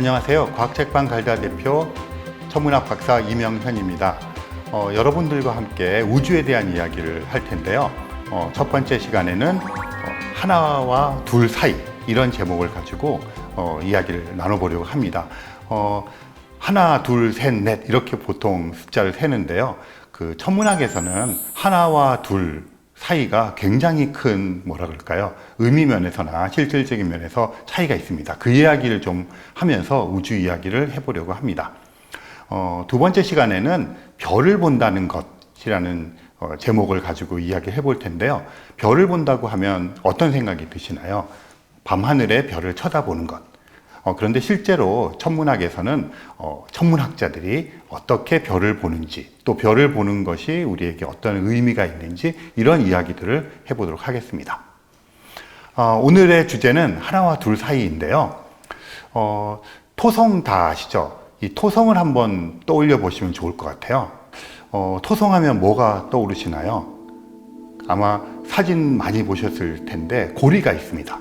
안녕하세요. 과학책방 갈다 대표 천문학 박사 이명현입니다. 여러분들과 함께 우주에 대한 이야기를 할 텐데요. 첫 번째 시간에는 하나와 둘 사이 이런 제목을 가지고 이야기를 나눠보려고 합니다. 하나, 둘, 셋, 넷 이렇게 보통 숫자를 세는데요. 그 천문학에서는 하나와 둘 사이가 굉장히 큰 뭐라 그럴까요? 의미 면에서나 실질적인 면에서 차이가 있습니다. 그 이야기를 좀 하면서 우주 이야기를 해보려고 합니다. 두 번째 시간에는 별을 본다는 것이라는 제목을 가지고 이야기를 해볼 텐데요. 별을 본다고 하면 어떤 생각이 드시나요? 밤하늘에 별을 쳐다보는 것. 그런데 실제로 천문학에서는 천문학자들이 어떻게 별을 보는지, 또 별을 보는 것이 우리에게 어떤 의미가 있는지 이런 이야기들을 해보도록 하겠습니다. 오늘의 주제는 하나와 둘 사이인데요. 토성 다 아시죠? 이 토성을 한번 떠올려 보시면 좋을 것 같아요. 토성하면 뭐가 떠오르시나요? 아마 사진 많이 보셨을 텐데 고리가 있습니다.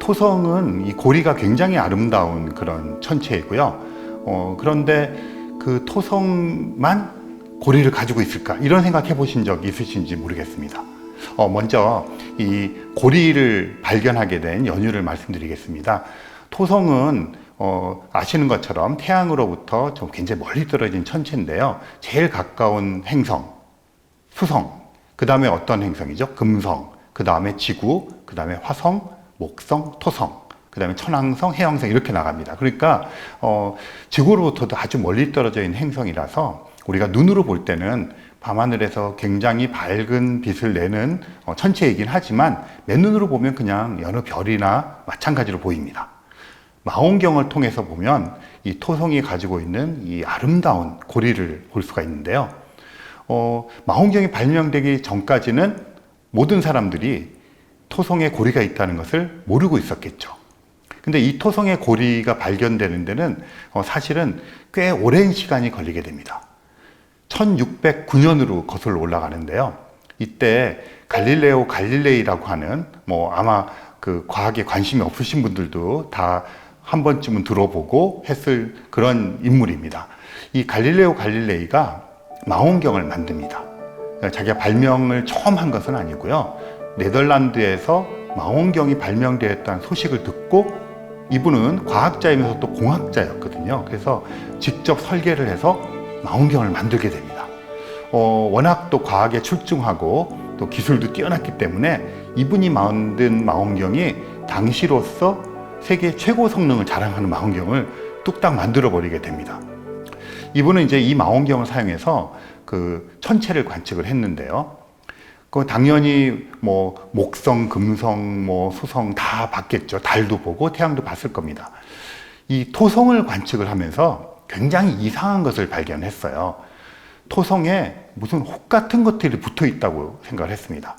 토성은 이 고리가 굉장히 아름다운 그런 천체이고요. 그런데 그 토성만 고리를 가지고 있을까? 이런 생각해 보신 적 있으신지 모르겠습니다. 먼저 이 고리를 발견하게 된 연유를 말씀드리겠습니다. 토성은 아시는 것처럼 태양으로부터 좀 굉장히 멀리 떨어진 천체인데요. 제일 가까운 행성, 수성, 그 다음에 어떤 행성이죠? 금성, 그 다음에 지구, 그 다음에 화성, 목성, 토성, 그 다음에 천왕성, 해왕성 이렇게 나갑니다. 그러니까 지구로부터도 아주 멀리 떨어져 있는 행성이라서 우리가 눈으로 볼 때는 밤하늘에서 굉장히 밝은 빛을 내는 천체이긴 하지만 맨눈으로 보면 그냥 여러 별이나 마찬가지로 보입니다. 망원경을 통해서 보면 이 토성이 가지고 있는 이 아름다운 고리를 볼 수가 있는데요. 망원경이 발명되기 전까지는 모든 사람들이 토성에 고리가 있다는 것을 모르고 있었겠죠. 근데 이 토성의 고리가 발견되는 데는 사실은 꽤 오랜 시간이 걸리게 됩니다. 1609년으로 거슬러 올라가는데요. 이때 갈릴레오 갈릴레이라고 하는 아마 그 과학에 관심이 없으신 분들도 다 한 번쯤은 들어보고 했을 그런 인물입니다. 이 갈릴레오 갈릴레이가 망원경을 만듭니다. 자기가 발명을 처음 한 것은 아니고요. 네덜란드에서 망원경이 발명되었다는 소식을 듣고 이분은 과학자이면서 또 공학자였거든요. 그래서 직접 설계를 해서 망원경을 만들게 됩니다. 워낙 또 과학에 출중하고 또 기술도 뛰어났기 때문에 이분이 만든 망원경이 당시로서 세계 최고 성능을 자랑하는 망원경을 뚝딱 만들어 버리게 됩니다. 이분은 이제 이 망원경을 사용해서 그 천체를 관측을 했는데요. 당연히 목성, 금성, 수성 다 봤겠죠. 달도 보고 태양도 봤을 겁니다. 이 토성을 관측을 하면서 굉장히 이상한 것을 발견했어요. 토성에 무슨 혹 같은 것들이 붙어 있다고 생각을 했습니다.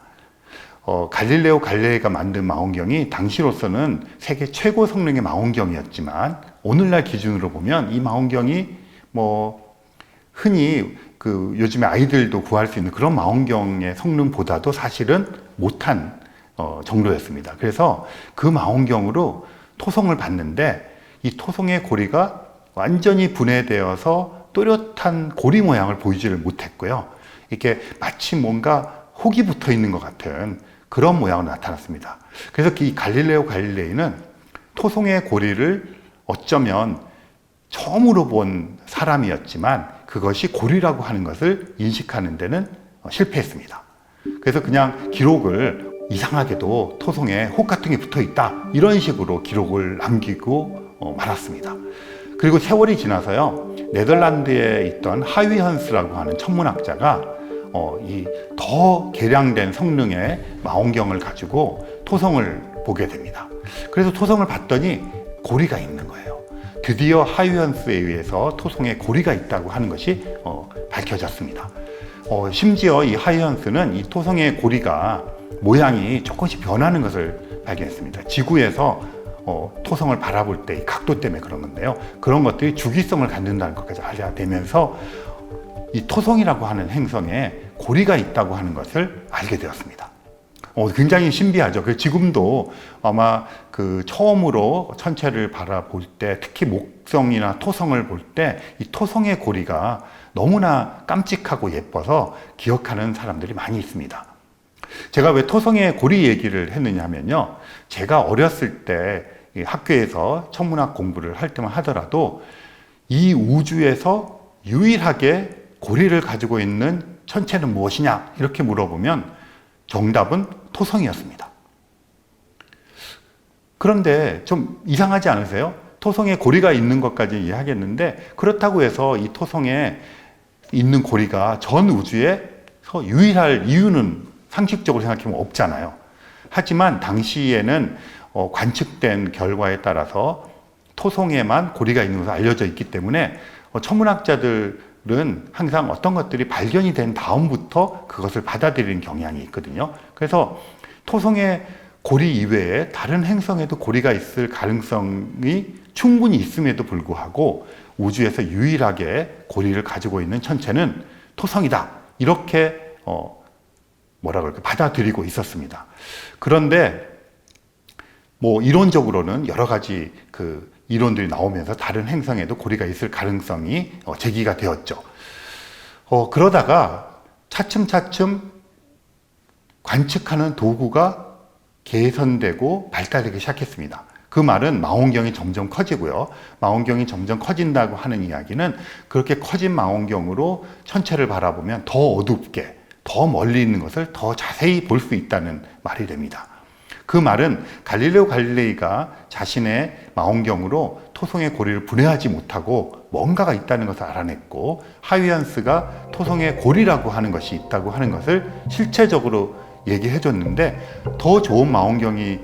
갈릴레오 갈릴레이가 만든 망원경이 당시로서는 세계 최고 성능의 망원경이었지만 오늘날 기준으로 보면 이 망원경이 흔히 요즘에 아이들도 구할 수 있는 그런 망원경의 성능보다도 사실은 못한 정도였습니다. 그래서 그 망원경으로 토성을 봤는데 이 토성의 고리가 완전히 분해되어서 또렷한 고리 모양을 보이지를 못했고요. 이게 마치 뭔가 혹이 붙어 있는 것 같은 그런 모양으로 나타났습니다. 그래서 이 갈릴레오 갈릴레이는 토성의 고리를 어쩌면 처음으로 본 사람이었지만 그것이 고리라고 하는 것을 인식하는 데는 실패했습니다. 그래서 그냥 기록을 이상하게도 토성에 혹 같은 게 붙어 있다 이런 식으로 기록을 남기고 말았습니다. 그리고 세월이 지나서요, 네덜란드에 있던 하위헌스라고 하는 천문학자가 이 더 개량된 성능의 망원경을 가지고 토성을 보게 됩니다. 그래서 토성을 봤더니 고리가 있는 거예요. 드디어 하위헌스에 의해서 토성에 고리가 있다고 하는 것이 밝혀졌습니다. 심지어 이 하위헌스는 이 토성의 고리가 모양이 조금씩 변하는 것을 발견했습니다. 지구에서 토성을 바라볼 때 이 각도 때문에 그런 건데요. 그런 것들이 주기성을 갖는다는 것까지 알려되면서 이 토성이라고 하는 행성에 고리가 있다고 하는 것을 알게 되었습니다. 굉장히 신비하죠. 지금도 아마 처음으로 천체를 바라볼 때, 특히 목성이나 토성을 볼 때, 이 토성의 고리가 너무나 깜찍하고 예뻐서 기억하는 사람들이 많이 있습니다. 제가 왜 토성의 고리 얘기를 했느냐 하면요. 제가 어렸을 때 학교에서 천문학 공부를 할 때만 하더라도 이 우주에서 유일하게 고리를 가지고 있는 천체는 무엇이냐? 이렇게 물어보면 정답은 토성이었습니다. 그런데 좀 이상하지 않으세요? 토성에 고리가 있는 것까지 이해하겠는데 그렇다고 해서 이 토성에 있는 고리가 전 우주에서 유일할 이유는 상식적으로 생각하면 없잖아요. 하지만 당시에는 관측된 결과에 따라서 토성에만 고리가 있는 것으로 알려져 있기 때문에 천문학자들은 항상 어떤 것들이 발견이 된 다음부터 그것을 받아들이는 경향이 있거든요. 그래서 토성의 고리 이외에 다른 행성에도 고리가 있을 가능성이 충분히 있음에도 불구하고 우주에서 유일하게 고리를 가지고 있는 천체는 토성이다. 이렇게 받아들이고 있었습니다. 그런데 이론적으로는 여러 가지 이론들이 나오면서 다른 행성에도 고리가 있을 가능성이 제기가 되었죠. 그러다가 차츰차츰 관측하는 도구가 개선되고 발달되기 시작했습니다. 그 말은 망원경이 점점 커지고요. 망원경이 점점 커진다고 하는 이야기는 그렇게 커진 망원경으로 천체를 바라보면 더 어둡게, 더 멀리 있는 것을 더 자세히 볼 수 있다는 말이 됩니다. 그 말은 갈릴레오 갈릴레이가 자신의 망원경으로 토성의 고리를 분해하지 못하고 뭔가가 있다는 것을 알아냈고 하이언스가 토성의 고리라고 하는 것이 있다고 하는 것을 실체적으로 얘기해 줬는데 더 좋은 망원경이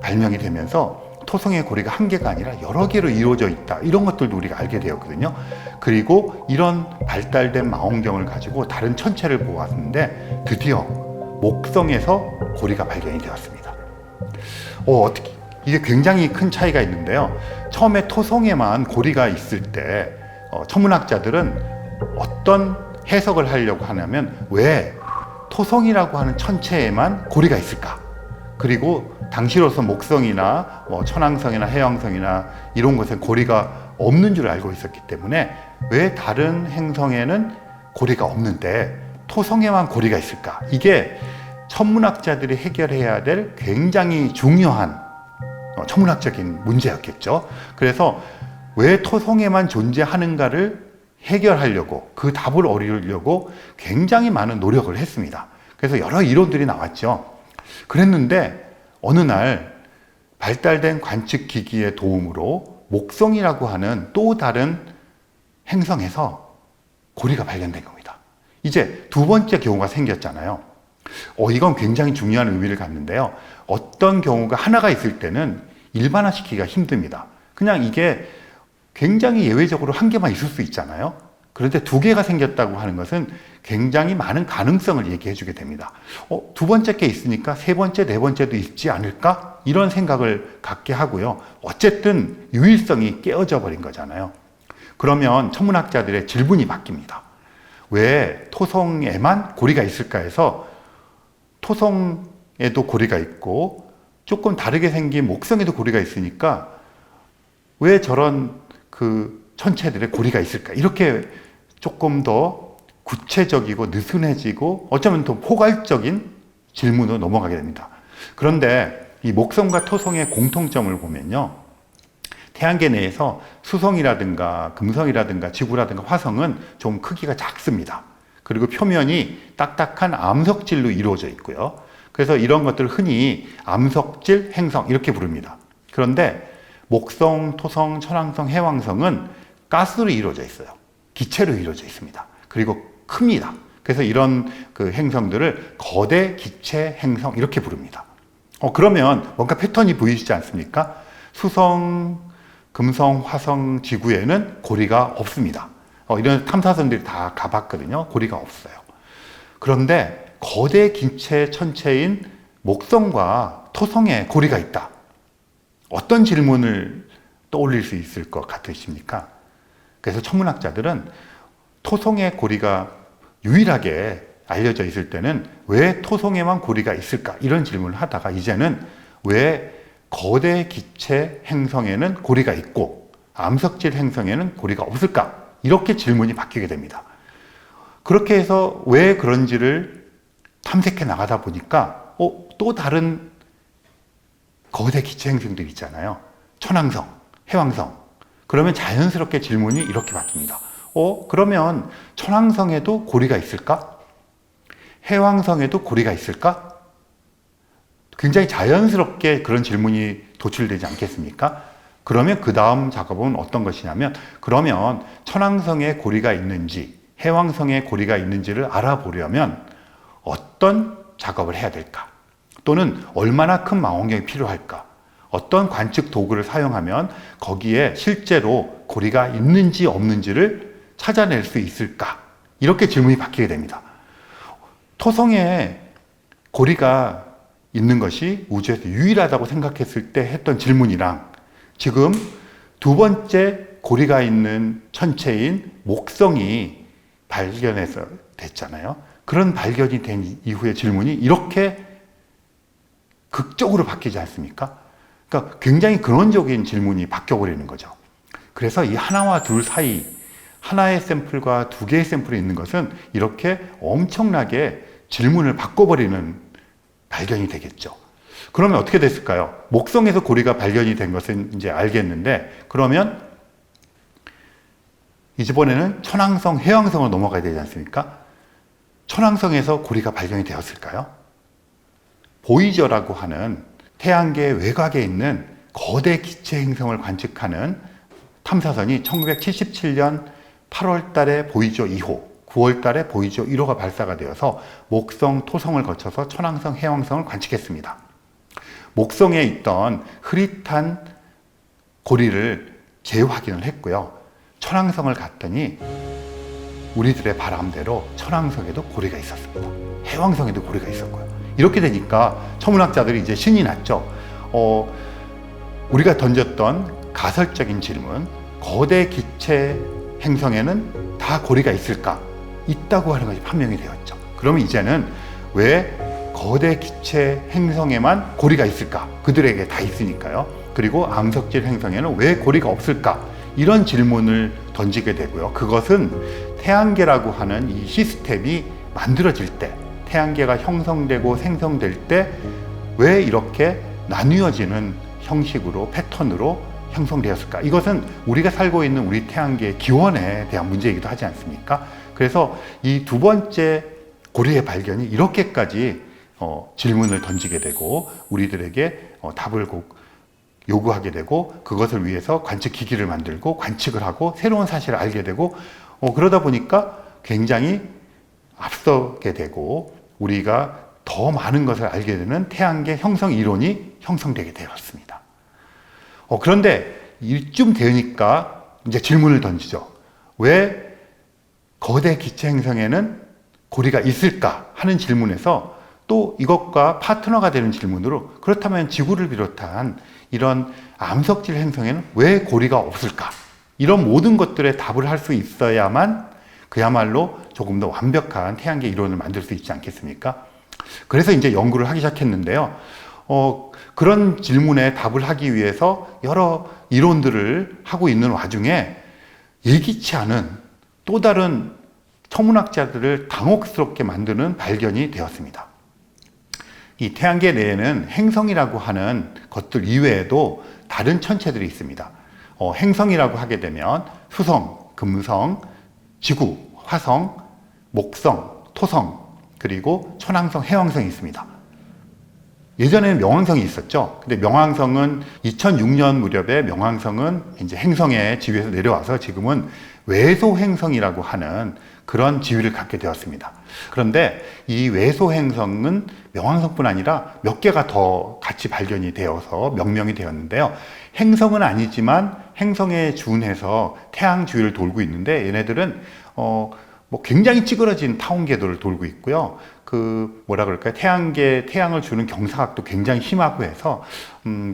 발명이 되면서 토성의 고리가 한 개가 아니라 여러 개로 이루어져 있다. 이런 것들도 우리가 알게 되었거든요. 그리고 이런 발달된 망원경을 가지고 다른 천체를 보았는데 드디어 목성에서 고리가 발견이 되었습니다. 어떻게 이게 굉장히 큰 차이가 있는데요. 처음에 토성에만 고리가 있을 때 천문학자들은 어떤 해석을 하려고 하냐면 왜 토성이라고 하는 천체에만 고리가 있을까? 그리고 당시로서 목성이나 천왕성이나 해왕성이나 이런 곳에 고리가 없는 줄 알고 있었기 때문에 왜 다른 행성에는 고리가 없는데 토성에만 고리가 있을까? 이게 천문학자들이 해결해야 될 굉장히 중요한 천문학적인 문제였겠죠. 그래서 왜 토성에만 존재하는가를 해결하려고 그 답을 얻으려고 굉장히 많은 노력을 했습니다. 그래서 여러 이론들이 나왔죠. 그랬는데 어느 날 발달된 관측 기기의 도움으로 목성이라고 하는 또 다른 행성에서 고리가 발견된 겁니다. 이제 두 번째 경우가 생겼잖아요. 이건 굉장히 중요한 의미를 갖는데요. 어떤 경우가 하나가 있을 때는 일반화시키기가 힘듭니다. 그냥 이게 굉장히 예외적으로 한 개만 있을 수 있잖아요. 그런데 두 개가 생겼다고 하는 것은 굉장히 많은 가능성을 얘기해 주게 됩니다. 두 번째 게 있으니까 세 번째, 네 번째도 있지 않을까? 이런 생각을 갖게 하고요. 어쨌든 유일성이 깨어져 버린 거잖아요. 그러면 천문학자들의 질문이 바뀝니다. 왜 토성에만 고리가 있을까 해서 토성에도 고리가 있고 조금 다르게 생긴 목성에도 고리가 있으니까 왜 저런 천체들의 고리가 있을까? 이렇게 조금 더 구체적이고 느슨해지고 어쩌면 더 포괄적인 질문으로 넘어가게 됩니다. 그런데 이 목성과 토성의 공통점을 보면요. 태양계 내에서 수성이라든가 금성이라든가 지구라든가 화성은 좀 크기가 작습니다. 그리고 표면이 딱딱한 암석질로 이루어져 있고요. 그래서 이런 것들을 흔히 암석질 행성 이렇게 부릅니다. 그런데 목성, 토성, 천왕성, 해왕성은 가스로 이루어져 있어요. 기체로 이루어져 있습니다. 그리고 큽니다. 그래서 이런 행성들을 거대 기체 행성 이렇게 부릅니다. 그러면 뭔가 패턴이 보이시지 않습니까? 수성, 금성, 화성, 지구에는 고리가 없습니다. 이런 탐사선들이 다 가봤거든요. 고리가 없어요. 그런데 거대 기체 천체인 목성과 토성에 고리가 있다. 어떤 질문을 떠올릴 수 있을 것 같으십니까? 그래서 천문학자들은 토성의 고리가 유일하게 알려져 있을 때는 왜 토성에만 고리가 있을까? 이런 질문을 하다가 이제는 왜 거대 기체 행성에는 고리가 있고 암석질 행성에는 고리가 없을까? 이렇게 질문이 바뀌게 됩니다. 그렇게 해서 왜 그런지를 탐색해 나가다 보니까 또 다른 거대 기체 행성들이 있잖아요. 천왕성, 해왕성. 그러면 자연스럽게 질문이 이렇게 바뀝니다. 그러면 천왕성에도 고리가 있을까? 해왕성에도 고리가 있을까? 굉장히 자연스럽게 그런 질문이 도출되지 않겠습니까? 그러면 그 다음 작업은 어떤 것이냐면, 그러면 천왕성에 고리가 있는지 해왕성에 고리가 있는지를 알아보려면 어떤 작업을 해야 될까? 또는 얼마나 큰 망원경이 필요할까? 어떤 관측 도구를 사용하면 거기에 실제로 고리가 있는지 없는지를 찾아낼 수 있을까? 이렇게 질문이 바뀌게 됩니다. 토성에 고리가 있는 것이 우주에서 유일하다고 생각했을 때 했던 질문이랑 지금 두 번째 고리가 있는 천체인 목성이 발견해서 됐잖아요. 그런 발견이 된 이후의 질문이 이렇게 극적으로 바뀌지 않습니까? 그러니까 굉장히 근원적인 질문이 바뀌어버리는 거죠. 그래서 이 하나와 둘 사이, 하나의 샘플과 두 개의 샘플이 있는 것은 이렇게 엄청나게 질문을 바꿔버리는 발견이 되겠죠. 그러면 어떻게 됐을까요? 목성에서 고리가 발견이 된 것은 이제 알겠는데, 그러면 이번에는 천왕성, 해왕성으로 넘어가야 되지 않습니까? 천왕성에서 고리가 발견이 되었을까요? 보이저라고 하는 태양계 외곽에 있는 거대 기체 행성을 관측하는 탐사선이 1977년 8월 달에 보이저 2호, 9월 달에 보이저 1호가 발사가 되어서 목성, 토성을 거쳐서 천왕성, 해왕성을 관측했습니다. 목성에 있던 흐릿한 고리를 재확인을 했고요. 천왕성을 갔더니 우리들의 바람대로 천왕성에도 고리가 있었습니다. 해왕성에도 고리가 있었고요. 이렇게 되니까 천문학자들이 이제 신이 났죠. 우리가 던졌던 가설적인 질문, 거대 기체 행성에는 다 고리가 있을까? 있다고 하는 것이 판명이 되었죠. 그러면 이제는 왜 거대 기체 행성에만 고리가 있을까? 그들에게 다 있으니까요. 그리고 암석질 행성에는 왜 고리가 없을까? 이런 질문을 던지게 되고요. 그것은 태양계라고 하는 이 시스템이 만들어질 때, 태양계가 형성되고 생성될 때 왜 이렇게 나뉘어지는 형식으로, 패턴으로 형성되었을까? 이것은 우리가 살고 있는 우리 태양계의 기원에 대한 문제이기도 하지 않습니까? 그래서 이 두 번째 고리의 발견이 이렇게까지 질문을 던지게 되고 우리들에게 답을 요구하게 되고, 그것을 위해서 관측 기기를 만들고 관측을 하고 새로운 사실을 알게 되고, 그러다 보니까 굉장히 앞서게 되고 우리가 더 많은 것을 알게 되는 태양계 형성 이론이 형성되게 되었습니다. 그런데 이쯤 되니까 이제 질문을 던지죠. 왜 거대 기체 행성에는 고리가 있을까 하는 질문에서 또 이것과 파트너가 되는 질문으로, 그렇다면 지구를 비롯한 이런 암석질 행성에는 왜 고리가 없을까? 이런 모든 것들에 답을 할 수 있어야만 그야말로 조금 더 완벽한 태양계 이론을 만들 수 있지 않겠습니까? 그래서 이제 연구를 하기 시작했는데요. 그런 질문에 답을 하기 위해서 여러 이론들을 하고 있는 와중에 예기치 않은 또 다른 천문학자들을 당혹스럽게 만드는 발견이 되었습니다. 이 태양계 내에는 행성이라고 하는 것들 이외에도 다른 천체들이 있습니다. 행성이라고 하게 되면 수성, 금성, 지구, 화성, 목성, 토성, 그리고 천왕성, 해왕성이 있습니다. 예전에는 명왕성이 있었죠. 근데 명왕성은 2006년 무렵에 명왕성은 이제 행성의 지위에서 내려와서 지금은 외소 행성이라고 하는 그런 지위를 갖게 되었습니다. 그런데 이 외소 행성은 명왕성뿐 아니라 몇 개가 더 같이 발견이 되어서 명명이 되었는데요. 행성은 아니지만 행성에 준해서 태양 주위를 돌고 있는데, 얘네들은 굉장히 찌그러진 타원 궤도를 돌고 있고요. 태양을 주는 경사각도 굉장히 심하고 해서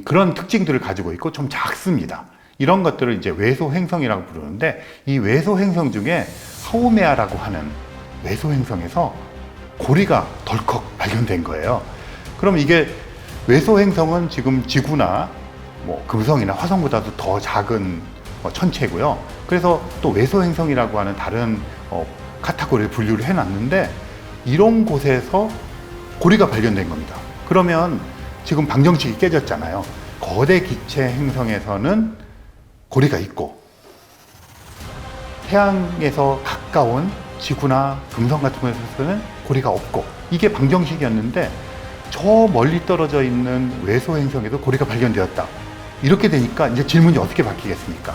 그런 특징들을 가지고 있고 좀 작습니다. 이런 것들을 이제 외소 행성이라고 부르는데, 이 외소 행성 중에 하우메아라고 하는 외소 행성에서 고리가 덜컥 발견된 거예요. 그럼 이게 외소 행성은 지금 지구나 뭐 금성이나 화성보다도 더 작은 천체고요. 그래서 또 외소 행성이라고 하는 다른 카테고리를 분류를 해놨는데 이런 곳에서 고리가 발견된 겁니다. 그러면 지금 방정식이 깨졌잖아요. 거대 기체 행성에서는 고리가 있고 태양에서 가까운 지구나 금성 같은 곳에서는 고리가 없고, 이게 방정식이었는데 저 멀리 떨어져 있는 외소 행성에도 고리가 발견되었다. 이렇게 되니까 이제 질문이 어떻게 바뀌겠습니까?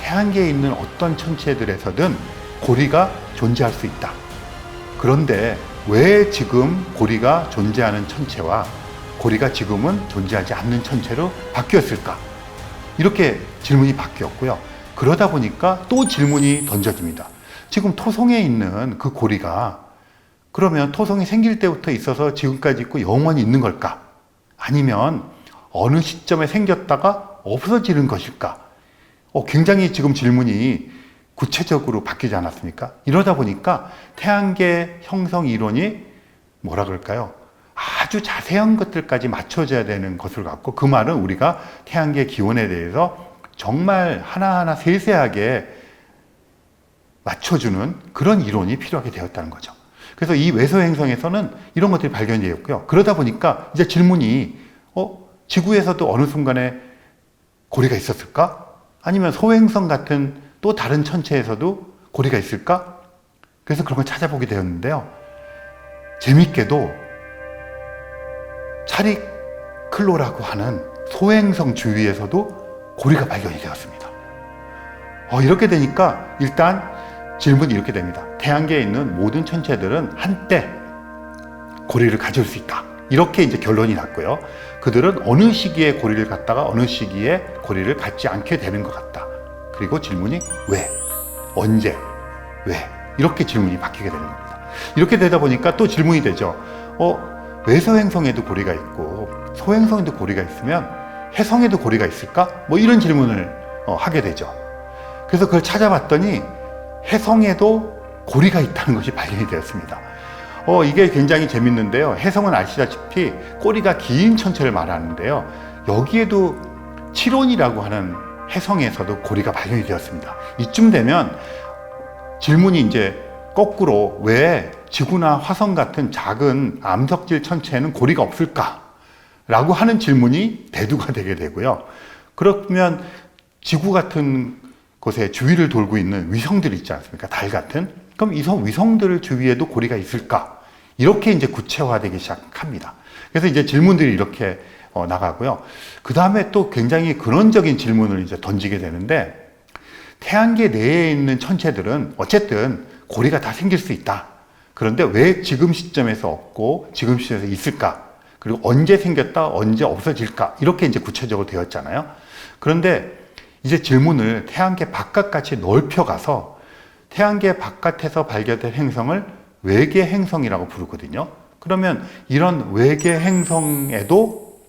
태양계에 있는 어떤 천체들에서든 고리가 존재할 수 있다. 그런데 왜 지금 고리가 존재하는 천체와 고리가 지금은 존재하지 않는 천체로 바뀌었을까? 이렇게 질문이 바뀌었고요. 그러다 보니까 또 질문이 던져집니다. 지금 토성에 있는 그 고리가 그러면 토성이 생길 때부터 있어서 지금까지 있고 영원히 있는 걸까? 아니면 어느 시점에 생겼다가 없어지는 것일까? 굉장히 지금 질문이 구체적으로 바뀌지 않았습니까? 이러다 보니까 태양계 형성 이론이 뭐라 그럴까요? 아주 자세한 것들까지 맞춰져야 되는 것을 갖고, 그 말은 우리가 태양계 기원에 대해서 정말 하나하나 세세하게 맞춰주는 그런 이론이 필요하게 되었다는 거죠. 그래서 이 외소 행성에서는 이런 것들이 발견되었고요. 그러다 보니까 이제 질문이 지구에서도 어느 순간에 고리가 있었을까? 아니면 소행성 같은 또 다른 천체에서도 고리가 있을까? 그래서 그런 걸 찾아보게 되었는데요. 재밌게도 차리클로라고 하는 소행성 주위에서도 고리가 발견이 되었습니다. 이렇게 되니까 일단 질문이 이렇게 됩니다. 태양계에 있는 모든 천체들은 한때 고리를 가질 수 있다. 이렇게 이제 결론이 났고요. 그들은 어느 시기에 고리를 갖다가 어느 시기에 고리를 갖지 않게 되는 것 같다. 그리고 질문이 왜? 언제? 왜? 이렇게 질문이 바뀌게 되는 겁니다. 이렇게 되다 보니까 또 질문이 되죠. 외소 행성에도 고리가 있고 소행성에도 고리가 있으면 해성에도 고리가 있을까? 뭐 이런 질문을 하게 되죠. 그래서 그걸 찾아봤더니 해성에도 고리가 있다는 것이 발견이 되었습니다. 이게 굉장히 재밌는데요. 해성은 아시다시피 꼬리가 긴 천체를 말하는데요. 여기에도 칠혼이라고 하는 해성에서도 고리가 발견이 되었습니다. 이쯤 되면 질문이 이제 거꾸로 왜 지구나 화성 같은 작은 암석질 천체에는 고리가 없을까? 라고 하는 질문이 대두가 되게 되고요. 그러면 지구 같은 곳에 주위를 돌고 있는 위성들이 있지 않습니까? 달 같은. 그럼 이 위성들 주위에도 고리가 있을까? 이렇게 이제 구체화되기 시작합니다. 그래서 이제 질문들이 이렇게 나가고요. 그 다음에 또 굉장히 근원적인 질문을 이제 던지게 되는데, 태양계 내에 있는 천체들은 어쨌든 고리가 다 생길 수 있다. 그런데 왜 지금 시점에서 없고 지금 시점에서 있을까? 그리고 언제 생겼다, 언제 없어질까? 이렇게 이제 구체적으로 되었잖아요. 그런데 이제 질문을 태양계 바깥까지 넓혀가서 태양계 바깥에서 발견된 행성을 외계 행성이라고 부르거든요. 그러면 이런 외계 행성에도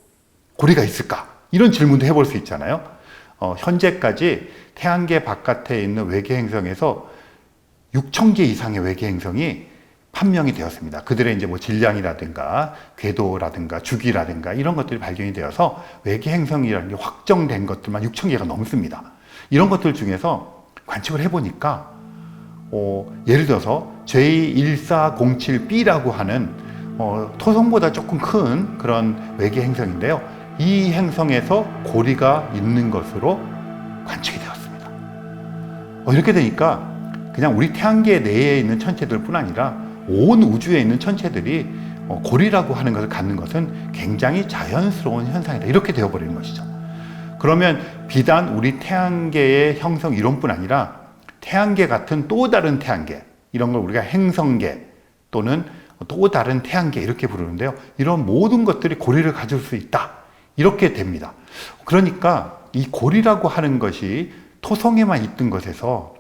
고리가 있을까? 이런 질문도 해볼 수 있잖아요. 현재까지 태양계 바깥에 있는 외계 행성에서 6,000개 이상의 외계 행성이 판명이 되었습니다. 그들의 이제 뭐 질량이라든가 궤도라든가 주기라든가 이런 것들이 발견이 되어서 외계 행성이라는 게 확정된 것들만 6,000개가 넘습니다. 이런 것들 중에서 관측을 해보니까 예를 들어서 J1407b라고 하는 토성보다 조금 큰 그런 외계 행성인데요. 이 행성에서 고리가 있는 것으로 관측이 되었습니다. 이렇게 되니까 그냥 우리 태양계 내에 있는 천체들뿐 아니라 온 우주에 있는 천체들이 고리라고 하는 것을 갖는 것은 굉장히 자연스러운 현상이다. 이렇게 되어버리는 것이죠. 그러면 비단 우리 태양계의 형성 이론뿐 아니라 태양계 같은 또 다른 태양계, 이런 걸 우리가 행성계 또는 또 다른 태양계 이렇게 부르는데요. 이런 모든 것들이 고리를 가질 수 있다. 이렇게 됩니다. 그러니까 이 고리라고 하는 것이 토성에만 있던 것에서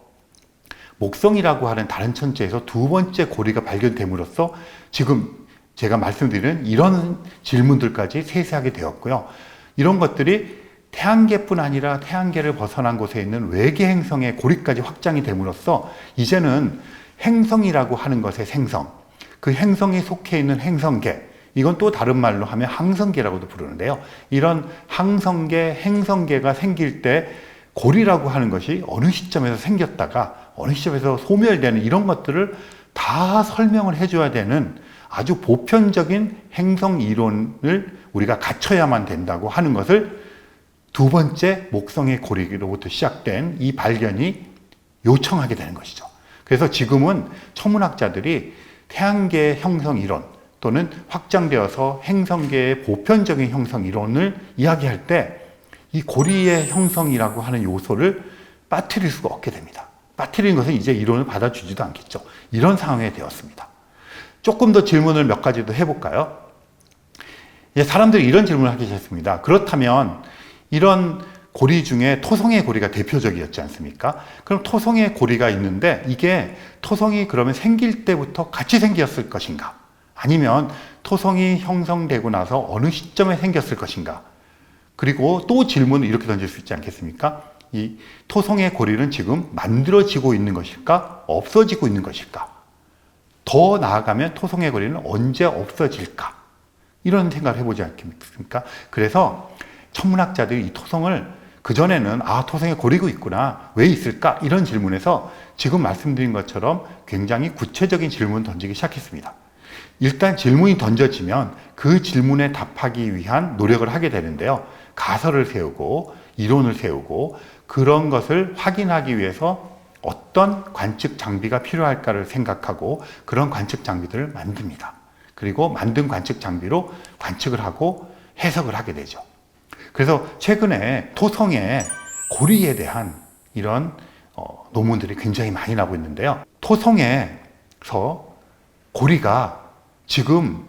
목성이라고 하는 다른 천체에서 두 번째 고리가 발견됨으로써 지금 제가 말씀드리는 이런 질문들까지 세세하게 되었고요. 이런 것들이 태양계뿐 아니라 태양계를 벗어난 곳에 있는 외계 행성의 고리까지 확장이 됨으로써 이제는 행성이라고 하는 것의 생성, 그 행성에 속해 있는 행성계, 이건 또 다른 말로 하면 항성계라고도 부르는데요. 이런 항성계, 행성계가 생길 때 고리라고 하는 것이 어느 시점에서 생겼다가 어느 시점에서 소멸되는 이런 것들을 다 설명을 해줘야 되는 아주 보편적인 행성 이론을 우리가 갖춰야만 된다고 하는 것을 두 번째 목성의 고리로부터 시작된 이 발견이 요청하게 되는 것이죠. 그래서 지금은 천문학자들이 태양계의 형성 이론 또는 확장되어서 행성계의 보편적인 형성 이론을 이야기할 때 이 고리의 형성이라고 하는 요소를 빠뜨릴 수가 없게 됩니다. 빠뜨리는 것은 이제 이론을 받아주지도 않겠죠. 이런 상황이 되었습니다. 조금 더 질문을 몇 가지 더 해볼까요? 사람들이 이런 질문을 하기 시작했습니다. 그렇다면 이런 고리 중에 토성의 고리가 대표적이었지 않습니까? 그럼 토성의 고리가 있는데 이게 토성이 그러면 생길 때부터 같이 생겼을 것인가? 아니면 토성이 형성되고 나서 어느 시점에 생겼을 것인가? 그리고 또 질문을 이렇게 던질 수 있지 않겠습니까? 이 토성의 고리는 지금 만들어지고 있는 것일까? 없어지고 있는 것일까? 더 나아가면 토성의 고리는 언제 없어질까? 이런 생각을 해보지 않겠습니까? 그래서 천문학자들이 이 토성을 그전에는 토성에 고리가 있구나, 왜 있을까? 이런 질문에서 지금 말씀드린 것처럼 굉장히 구체적인 질문을 던지기 시작했습니다. 일단 질문이 던져지면 그 질문에 답하기 위한 노력을 하게 되는데요. 가설을 세우고 이론을 세우고 그런 것을 확인하기 위해서 어떤 관측 장비가 필요할까를 생각하고 그런 관측 장비들을 만듭니다. 그리고 만든 관측 장비로 관측을 하고 해석을 하게 되죠. 그래서 최근에 토성의 고리에 대한 이런 논문들이 굉장히 많이 나오고 있는데요. 토성에서 고리가 지금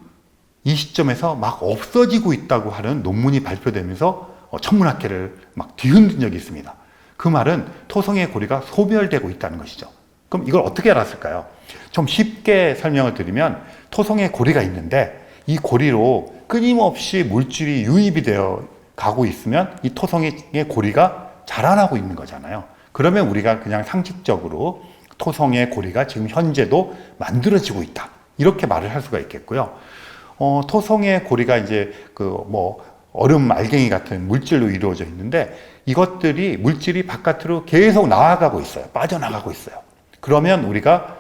이 시점에서 막 없어지고 있다고 하는 논문이 발표되면서 천문학계를 막 뒤흔든 적이 있습니다. 그 말은 토성의 고리가 소멸되고 있다는 것이죠. 그럼 이걸 어떻게 알았을까요? 좀 쉽게 설명을 드리면 토성의 고리가 있는데 이 고리로 끊임없이 물질이 유입이 되어 가고 있으면 이 토성의 고리가 자라나고 있는 거잖아요. 그러면 우리가 그냥 상식적으로 토성의 고리가 지금 현재도 만들어지고 있다, 이렇게 말을 할 수가 있겠고요. 토성의 고리가 이제 얼음 알갱이 같은 물질로 이루어져 있는데 이것들이 물질이 바깥으로 계속 나아가고 있어요. 빠져나가고 있어요. 그러면 우리가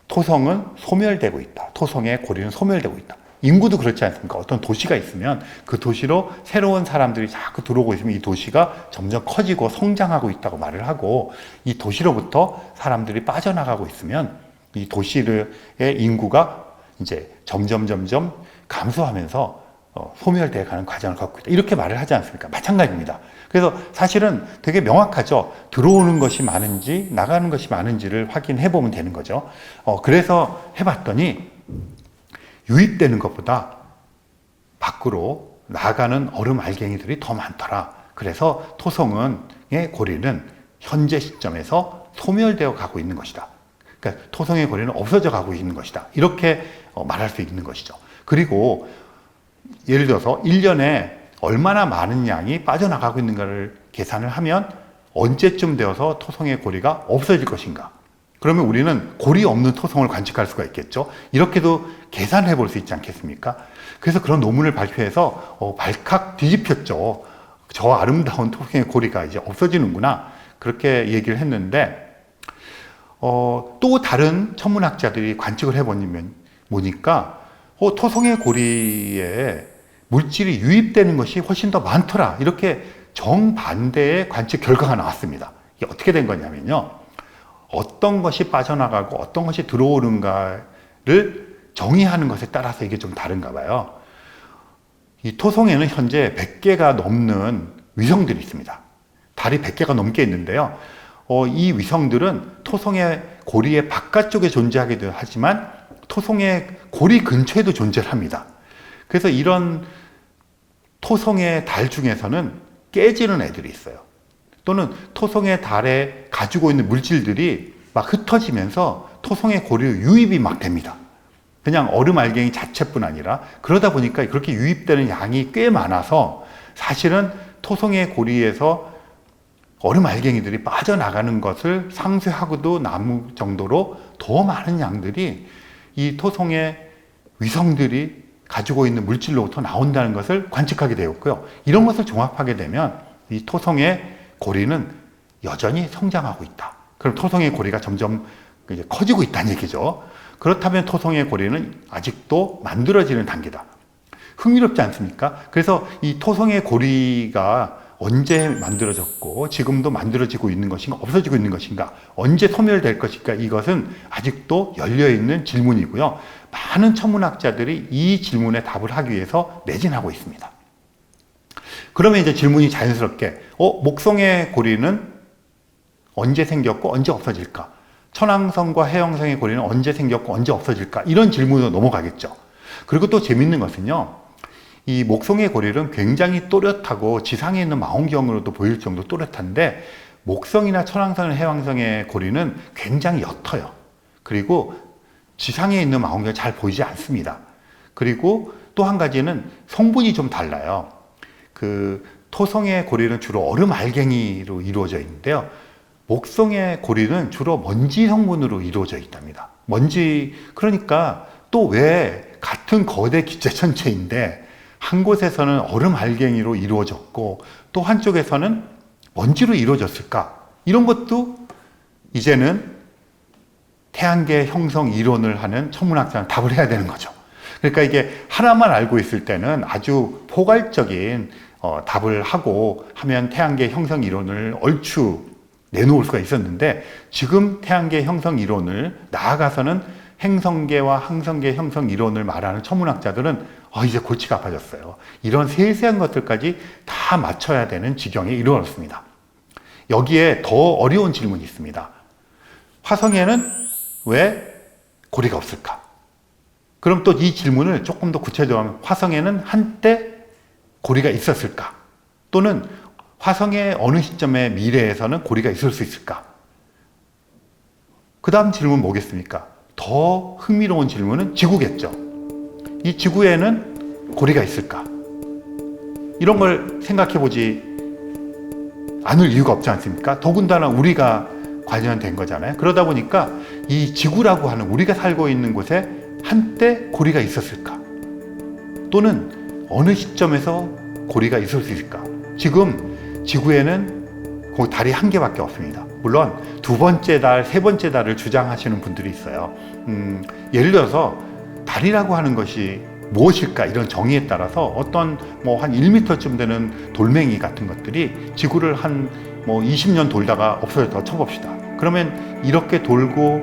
토성은 소멸되고 있다. 토성의 고리는 소멸되고 있다. 인구도 그렇지 않습니까? 어떤 도시가 있으면 그 도시로 새로운 사람들이 자꾸 들어오고 있으면 이 도시가 점점 커지고 성장하고 있다고 말을 하고, 이 도시로부터 사람들이 빠져나가고 있으면 이 도시의 인구가 이제 점점 감소하면서 소멸되어 가는 과정을 겪고 있다, 이렇게 말을 하지 않습니까? 마찬가지입니다. 그래서 사실은 되게 명확하죠. 들어오는 것이 많은지 나가는 것이 많은지를 확인해 보면 되는 거죠. 그래서 해봤더니 유입되는 것보다 밖으로 나가는 얼음 알갱이들이 더 많더라. 그래서 토성의 고리는 현재 시점에서 소멸되어 가고 있는 것이다. 그러니까 토성의 고리는 없어져 가고 있는 것이다, 이렇게 말할 수 있는 것이죠. 그리고 예를 들어서 1년에 얼마나 많은 양이 빠져나가고 있는가를 계산을 하면 언제쯤 되어서 토성의 고리가 없어질 것인가? 그러면 우리는 고리 없는 토성을 관측할 수가 있겠죠. 이렇게도 계산해 볼 수 있지 않겠습니까? 그래서 그런 논문을 발표해서 발칵 뒤집혔죠. 저 아름다운 토성의 고리가 이제 없어지는구나, 그렇게 얘기를 했는데 또 다른 천문학자들이 관측을 해보니까 토성의 고리에 물질이 유입되는 것이 훨씬 더 많더라, 이렇게 정반대의 관측 결과가 나왔습니다. 이게 어떻게 된 거냐면요, 어떤 것이 빠져나가고 어떤 것이 들어오는가를 정의하는 것에 따라서 이게 좀 다른가 봐요. 이 토성에는 현재 100개가 넘는 위성들이 있습니다. 달이 100개가 넘게 있는데요. 이 위성들은 토성의 고리의 바깥쪽에 존재하기도 하지만 토성의 고리 근처에도 존재를 합니다. 그래서 이런 토성의 달 중에서는 깨지는 애들이 있어요. 또는 토성의 달에 가지고 있는 물질들이 막 흩어지면서 토성의 고리로 유입이 막 됩니다. 그냥 얼음 알갱이 자체뿐 아니라 그러다 보니까 그렇게 유입되는 양이 꽤 많아서 사실은 토성의 고리에서 얼음 알갱이들이 빠져나가는 것을 상쇄하고도 남을 정도로 더 많은 양들이 이 토성의 위성들이 가지고 있는 물질로부터 나온다는 것을 관측하게 되었고요. 이런 것을 종합하게 되면 이 토성의 고리는 여전히 성장하고 있다. 그럼 토성의 고리가 점점 이제 커지고 있다는 얘기죠. 그렇다면 토성의 고리는 아직도 만들어지는 단계다. 흥미롭지 않습니까? 그래서 이 토성의 고리가 언제 만들어졌고 지금도 만들어지고 있는 것인가 없어지고 있는 것인가 언제 소멸될 것인가 이것은 아직도 열려있는 질문이고요. 많은 천문학자들이 이 질문에 답을 하기 위해서 매진하고 있습니다. 그러면 이제 질문이 자연스럽게 목성의 고리는 언제 생겼고 언제 없어질까? 천왕성과 해왕성의 고리는 언제 생겼고 언제 없어질까? 이런 질문으로 넘어가겠죠. 그리고 또 재밌는 것은요. 이 목성의 고리는 굉장히 또렷하고 지상에 있는 망원경으로도 보일 정도 또렷한데 목성이나 천왕성, 해왕성의 고리는 굉장히 옅어요. 그리고 지상에 있는 망원경이 잘 보이지 않습니다. 그리고 또 한 가지는 성분이 좀 달라요. 그 토성의 고리는 주로 얼음 알갱이로 이루어져 있는데요. 목성의 고리는 주로 먼지 성분으로 이루어져 있답니다. 먼지, 그러니까 또 왜 같은 거대 기체 천체인데 한 곳에서는 얼음 알갱이로 이루어졌고 또 한쪽에서는 먼지로 이루어졌을까? 이런 것도 이제는 태양계 형성 이론을 하는 천문학자는 답을 해야 되는 거죠. 그러니까 이게 하나만 알고 있을 때는 아주 포괄적인 답을 하고 하면 태양계 형성 이론을 얼추 내놓을 수가 있었는데 지금 태양계 형성 이론을 나아가서는 행성계와 항성계 형성 이론을 말하는 천문학자들은 이제 골치가 아파졌어요. 이런 세세한 것들까지 다 맞춰야 되는 지경에 이르렀습니다. 여기에 더 어려운 질문이 있습니다. 화성에는 왜 고리가 없을까? 그럼 또 이 질문을 조금 더 구체적으로 하면 화성에는 한때 고리가 있었을까? 또는 화성의 어느 시점의 미래에서는 고리가 있을 수 있을까? 그 다음 질문 뭐겠습니까? 더 흥미로운 질문은 지구겠죠. 이 지구에는 고리가 있을까? 이런 걸 생각해 보지 않을 이유가 없지 않습니까? 더군다나 우리가 관련된 거잖아요. 그러다 보니까 이 지구라고 하는 우리가 살고 있는 곳에 한때 고리가 있었을까? 또는 어느 시점에서 고리가 있을 수 있을까? 지금 지구에는 거의 달이 한 개밖에 없습니다. 물론 두 번째 달, 세 번째 달을 주장하시는 분들이 있어요. 예를 들어서 달이라고 하는 것이 무엇일까 이런 정의에 따라서 어떤 한 1m쯤 되는 돌멩이 같은 것들이 지구를 한 20년 돌다가 없어졌다고 쳐봅시다. 그러면 이렇게 돌고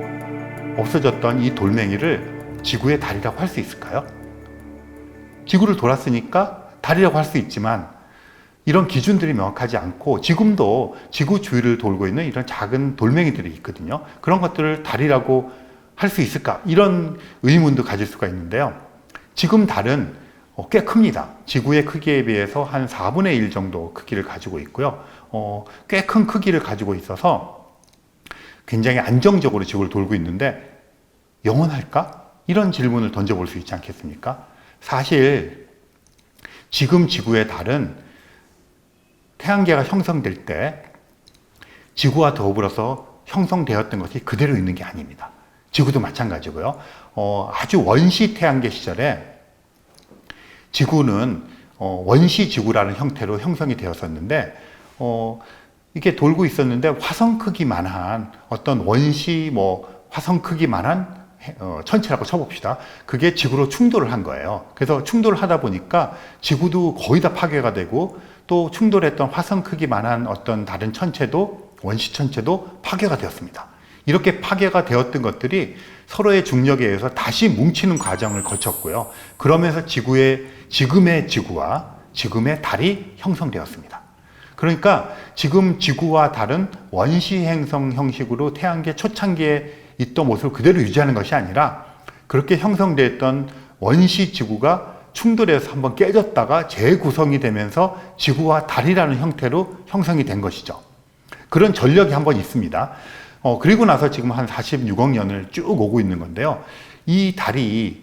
없어졌던 이 돌멩이를 지구의 달이라고 할 수 있을까요? 지구를 돌았으니까 달이라고 할 수 있지만 이런 기준들이 명확하지 않고 지금도 지구 주위를 돌고 있는 이런 작은 돌멩이들이 있거든요. 그런 것들을 달이라고 할 수 있을까? 이런 의문도 가질 수가 있는데요. 지금 달은 꽤 큽니다. 지구의 크기에 비해서 한 4분의 1 정도 크기를 가지고 있고요. 꽤 큰 크기를 가지고 있어서 굉장히 안정적으로 지구를 돌고 있는데 영원할까? 이런 질문을 던져볼 수 있지 않겠습니까? 사실 지금 지구의 달은 태양계가 형성될 때 지구와 더불어서 형성되었던 것이 그대로 있는 게 아닙니다. 지구도 마찬가지고요. 아주 원시 태양계 시절에 지구는 원시 지구라는 형태로 형성이 되었었는데 이게 돌고 있었는데 화성 크기만한 어떤 원시 화성 크기만한 천체라고 쳐봅시다. 그게 지구로 충돌을 한 거예요. 그래서 충돌을 하다 보니까 지구도 거의 다 파괴가 되고 또 충돌했던 화성 크기만한 어떤 다른 천체도 원시 천체도 파괴가 되었습니다. 이렇게 파괴가 되었던 것들이 서로의 중력에 의해서 다시 뭉치는 과정을 거쳤고요. 그러면서 지금의 지구와 지금의 달이 형성되었습니다. 그러니까 지금 지구와 달은 원시 행성 형식으로 태양계 초창기에 있던 모습을 그대로 유지하는 것이 아니라 그렇게 형성됐던 원시 지구가 충돌해서 한번 깨졌다가 재구성이 되면서 지구와 달이라는 형태로 형성이 된 것이죠. 그런 전력이 한번 있습니다. 그리고 나서 지금 한 46억 년을 쭉 오고 있는 건데요. 이 달이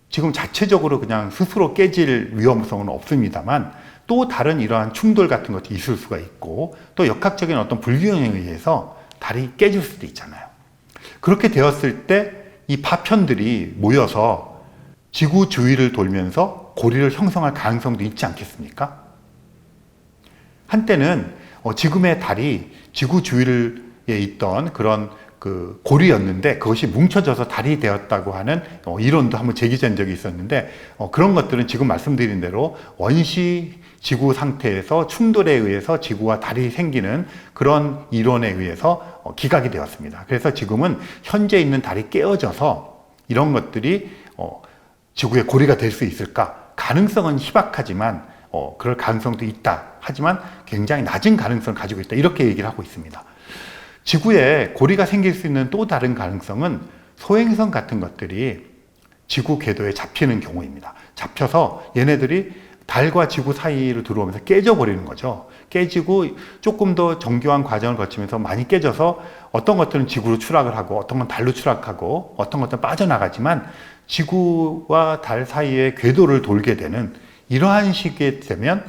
지금 자체적으로 그냥 스스로 깨질 위험성은 없습니다만 또 다른 이러한 충돌 같은 것이 있을 수가 있고 또 역학적인 어떤 불균형에 의해서 달이 깨질 수도 있잖아요. 그렇게 되었을 때 이 파편들이 모여서 지구 주위를 돌면서 고리를 형성할 가능성도 있지 않겠습니까? 한때는 지금의 달이 지구 주위에 있던 그런 그 고리였는데 그것이 뭉쳐져서 달이 되었다고 하는 이론도 한번 제기된 적이 있었는데 그런 것들은 지금 말씀드린 대로 원시 지구 상태에서 충돌에 의해서 지구와 달이 생기는 그런 이론에 의해서 기각이 되었습니다. 그래서 지금은 현재 있는 달이 깨어져서 이런 것들이 지구의 고리가 될 수 있을까? 가능성은 희박하지만 그럴 가능성도 있다. 하지만 굉장히 낮은 가능성을 가지고 있다. 이렇게 얘기를 하고 있습니다. 지구에 고리가 생길 수 있는 또 다른 가능성은 소행성 같은 것들이 지구 궤도에 잡히는 경우입니다. 잡혀서 얘네들이 달과 지구 사이로 들어오면서 깨져버리는 거죠. 깨지고 조금 더 정교한 과정을 거치면서 많이 깨져서 어떤 것들은 지구로 추락을 하고 어떤 건 달로 추락하고 어떤 것들은 빠져나가지만 지구와 달 사이의 궤도를 돌게 되는 이러한 시기에 되면